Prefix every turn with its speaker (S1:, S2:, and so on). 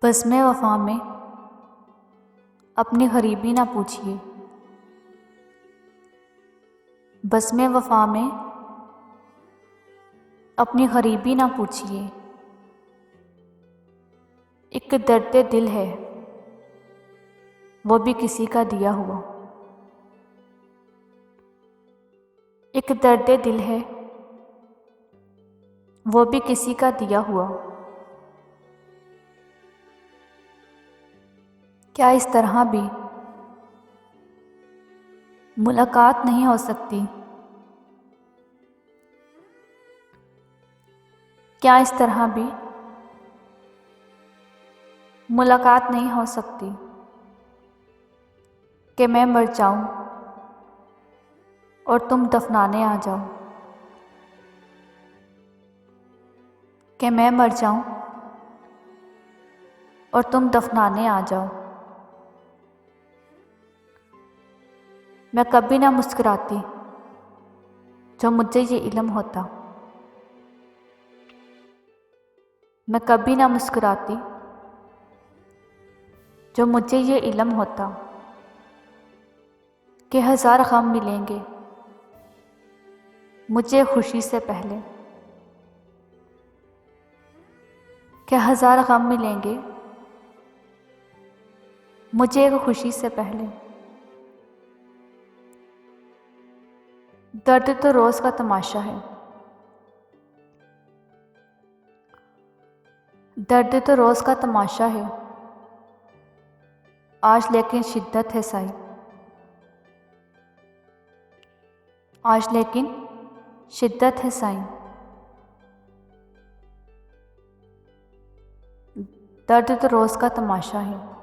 S1: बज़्म वफ़ा में अपनी ग़रीबी ना पूछिए। बज़्म वफ़ा में अपनी ग़रीबी ना पूछिए। एक दर्द दिल है वो भी किसी का दिया हुआ। एक दर्द दिल है वो भी किसी का दिया हुआ। क्या इस तरह भी मुलाकात नहीं हो सकती? क्या इस तरह भी मुलाकात नहीं हो सकती कि मैं मर जाऊं और तुम दफनाने आ जाओ? कि मैं मर जाऊं और तुम दफनाने आ जाओ। मैं कभी ना मुस्कुराती जो मुझे ये इल्म होता। मैं कभी ना मुस्कुराती जो मुझे ये इल्म होता कि हज़ार गम मिलेंगे मुझे खुशी से पहले। कि हज़ार गम मिलेंगे मुझे एक खुशी से पहले। दर्द तो रोज़ का तमाशा है, दर्द तो रोज़ का तमाशा है। आज लेकिन शिद्दत है साई, आज लेकिन शिद्दत है साई। दर्द तो रोज़ का तमाशा है।